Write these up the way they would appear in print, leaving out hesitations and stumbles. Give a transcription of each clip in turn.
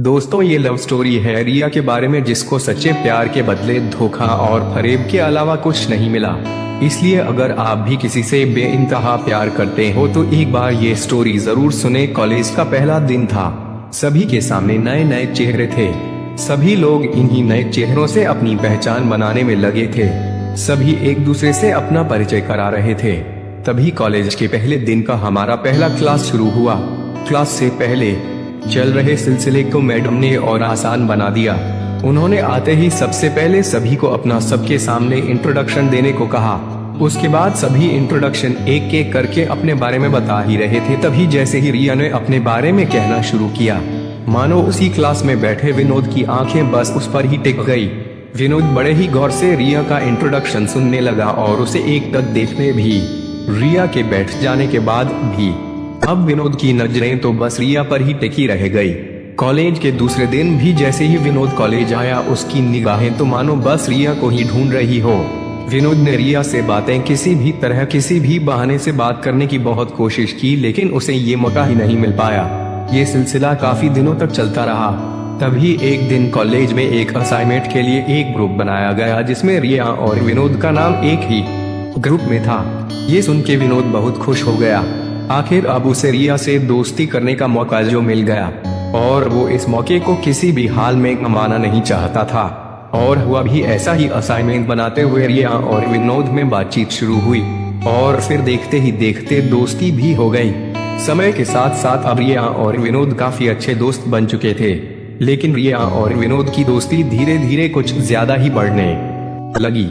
दोस्तों, ये love story है रिया के बारे में, जिसको सच्चे प्यार के बदले धोखा और फरेब के अलावा कुछ नहीं मिला। इसलिए अगर आप भी किसी से बेइंतहा प्यार करते हो तो एक बार ये स्टोरी जरूर सुने। कॉलेज का पहला दिन था। सभी के सामने नए नए चेहरे थे। सभी लोग इन्हीं नए चेहरों से अपनी पहचान बनाने में लगे थे। सभी एक दूसरे से अपना परिचय करा रहे थे। तभी कॉलेज के पहले दिन का हमारा पहला क्लास शुरू हुआ। क्लास से पहले चल रहे सिलसिले को मैडम ने और आसान बना दिया। उन्होंने आते ही सबसे पहले सभी को अपना सबके सामने इंट्रोडक्शन देने को कहा। उसके बाद सभी इंट्रोडक्शन एक एक करके अपने बारे में बता ही रहे थे। तभी जैसे ही रिया ने अपने बारे में कहना शुरू किया, मानो उसी क्लास में बैठे विनोद की आंखें बस उस पर ही टिक गई। विनोद बड़े ही गौर से रिया का इंट्रोडक्शन सुनने लगा और उसे एक टक देखने भी। रिया के बैठ जाने के बाद भी अब विनोद की नजरें तो बस रिया पर ही टिकी रह गई। कॉलेज के दूसरे दिन भी जैसे ही विनोद कॉलेज आया, उसकी निगाहें तो मानो बस रिया को ही ढूंढ रही हो। विनोद ने रिया से बातें किसी भी तरह, किसी भी बहाने से बात करने की बहुत कोशिश की, लेकिन उसे ये मौका ही नहीं मिल पाया। ये सिलसिला काफी दिनों तक चलता रहा। तभी एक दिन कॉलेज में एक असाइनमेंट के लिए एक ग्रुप बनाया गया, जिसमें रिया और विनोद का नाम एक ही ग्रुप में था। ये सुन के विनोद बहुत खुश हो गया। आखिर अब उसे रिया से दोस्ती करने का मौका जो मिल गया, और वो इस मौके को किसी भी हाल में गंवाना नहीं चाहता था। और हुआ भी ऐसा ही। असाइनमेंट बनाते हुए रिया और विनोद में बातचीत शुरू हुई और फिर देखते ही देखते दोस्ती भी हो गई। समय के साथ साथ अब रिया और विनोद काफी अच्छे दोस्त बन चुके थे। लेकिन रिया और विनोद की दोस्ती धीरे धीरे कुछ ज्यादा ही बढ़ने लगी।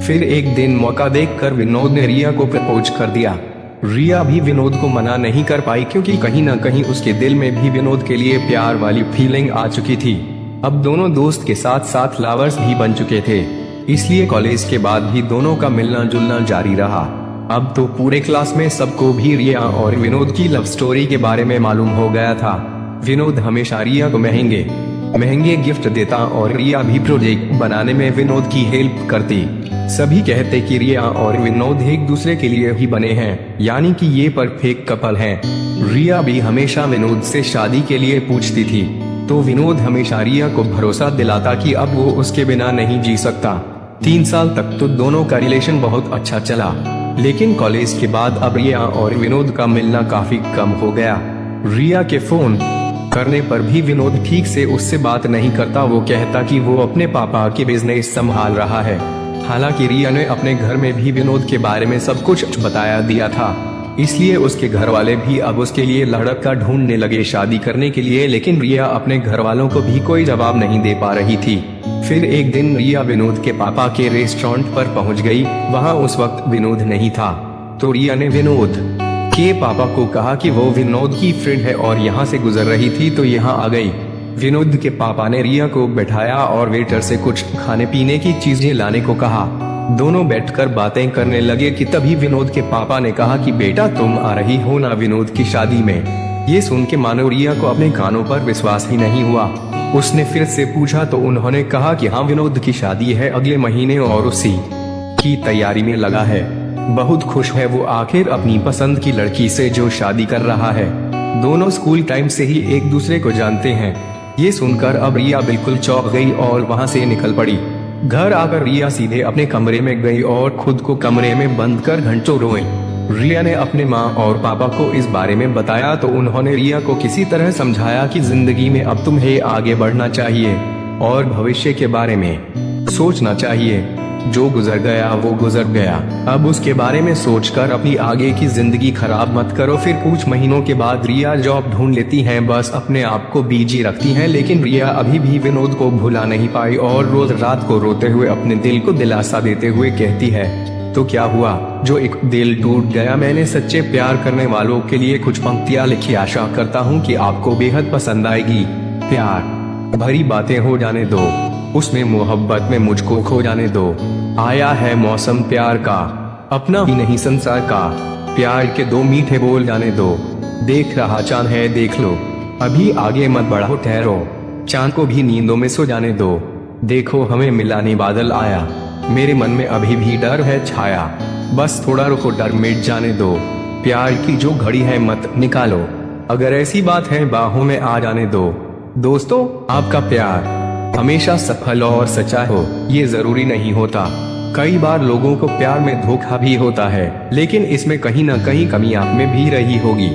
फिर एक दिन मौका देखकर विनोद ने रिया को प्रपोज कर दिया। रिया भी विनोद को मना नहीं कर पाई, क्योंकि कहीं ना कहीं उसके दिल में भी विनोद के लिए प्यार वाली फीलिंग आ चुकी थी। अब दोनों दोस्त के साथ साथ लवर्स भी बन चुके थे। इसलिए कॉलेज के बाद भी दोनों का मिलना जुलना जारी रहा। अब तो पूरे क्लास में सबको भी रिया और विनोद की लव स्टोरी के बारे में मालूम हो गया था। विनोद हमेशा रिया को महंगे महंगे गिफ्ट देता और रिया भी प्रोजेक्ट बनाने में विनोद की हेल्प करती। सभी कहते कि रिया और विनोद एक दूसरे के लिए ही बने हैं, यानी कि ये परफेक्ट कपल हैं। रिया भी हमेशा विनोद से शादी के लिए पूछती थी, तो विनोद हमेशा रिया को भरोसा दिलाता कि अब वो उसके बिना नहीं जी सकता। 3 साल तक तो दोनों का रिलेशन बहुत अच्छा चला, लेकिन कॉलेज के बाद अब रिया और विनोद का मिलना काफी कम हो गया। रिया के फोन करने पर भी विनोद ठीक से उससे बात नहीं करता। वो कहता कि वो अपने पापा के बिजनेस संभाल रहा है। हालांकि रिया ने अपने घर में भी विनोद के बारे में सब कुछ बताया दिया था, इसलिए उसके घर वाले भी अब उसके लिए लड़का ढूंढने लगे शादी करने के लिए। लेकिन रिया अपने घर वालों को भी कोई जवाब नहीं दे पा रही थी। फिर एक दिन रिया विनोद के पापा के रेस्टोरेंट पर पहुंच गई। वहां उस वक्त विनोद नहीं था, तो रिया ने विनोद के पापा को कहा कि वो विनोद की फ्रेंड है और यहाँ से गुजर रही थी, तो यहाँ आ गई। विनोद के पापा ने रिया को बैठाया और वेटर से कुछ खाने पीने की चीजें लाने को कहा। दोनों बैठकर बातें करने लगे कि तभी विनोद के पापा ने कहा कि बेटा, तुम आ रही हो ना विनोद की शादी में। ये सुन के मानो रिया को अपने कानों पर विश्वास ही नहीं हुआ। उसने फिर से पूछा तो उन्होंने कहा कि हाँ, विनोद की शादी है अगले महीने और उसी की तैयारी में लगा है। बहुत खुश है वो आखिर अपनी पसंद की लड़की से जो शादी कर रहा है। दोनों स्कूल टाइम से ही एक दूसरे को जानते हैं। ये सुनकर अब रिया बिल्कुल चौंक गई और वहाँ से निकल पड़ी। घर आकर रिया सीधे अपने कमरे में गई और खुद को कमरे में बंद कर घंटों रोई। रिया ने अपने माँ और पापा को इस बारे में बताया, तो उन्होंने रिया को किसी तरह समझाया कि जिंदगी में अब तुम्हें आगे बढ़ना चाहिए और भविष्य के बारे में सोचना चाहिए। जो गुजर गया वो गुजर गया। अब उसके बारे में सोचकर अपनी आगे की जिंदगी खराब मत करो। फिर कुछ महीनों के बाद रिया जॉब ढूंढ लेती हैं, बस अपने आप को बिजी रखती हैं। लेकिन रिया अभी भी विनोद को भुला नहीं पाई और रोज रात को रोते हुए अपने दिल को दिलासा देते हुए कहती है, तो क्या हुआ जो एक दिल टूट गया। मैंने सच्चे प्यार करने वालों के लिए कुछ पंक्तियां लिखी, आशा करता हूँ कि आपको बेहद पसंद आएगी। प्यार भरी बातें हो जाने दो, उसमें मोहब्बत में मुझको खो जाने दो। आया है मौसम प्यार का, अपना ही नहीं संसार का। प्यार के 2 मीठे बोल जाने दो। देख रहा चांद है देख लो, अभी आगे मत बढ़ो ठहरो। चांद को भी नींदों में सो जाने दो। देखो हमें मिलाने बादल आया, मेरे मन में अभी भी डर है छाया। बस थोड़ा रुको, डर मिट जाने दो। प्यार की जो घड़ी है मत निकालो, अगर ऐसी बात है बाहों में आ जाने दो। दोस्तों, आपका प्यार हमेशा सफल और सच्चा हो ये जरूरी नहीं होता। कई बार लोगों को प्यार में धोखा भी होता है, लेकिन इसमें कहीं ना कहीं कमी आप में भी रही होगी।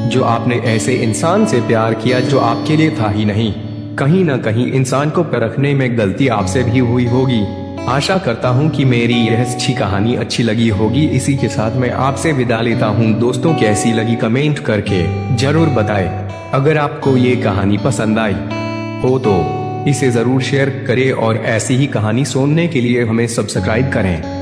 जो आपने ऐसे इंसान से प्यार किया जो आपके लिए था ही नहीं। कहीं ना कहीं इंसान को परखने में गलती आपसे भी हुई होगी। आशा करता हूँ कि मेरी यह अच्छी कहानी अच्छी लगी होगी। इसी के साथ मैं आपसे विदा लेता हूँ। दोस्तों, कैसी लगी कमेंट करके जरूर बताएं। अगर आपको ये कहानी पसंद आई हो तो इसे जरूर शेयर करें और ऐसी ही कहानी सुनने के लिए हमें सब्सक्राइब करें।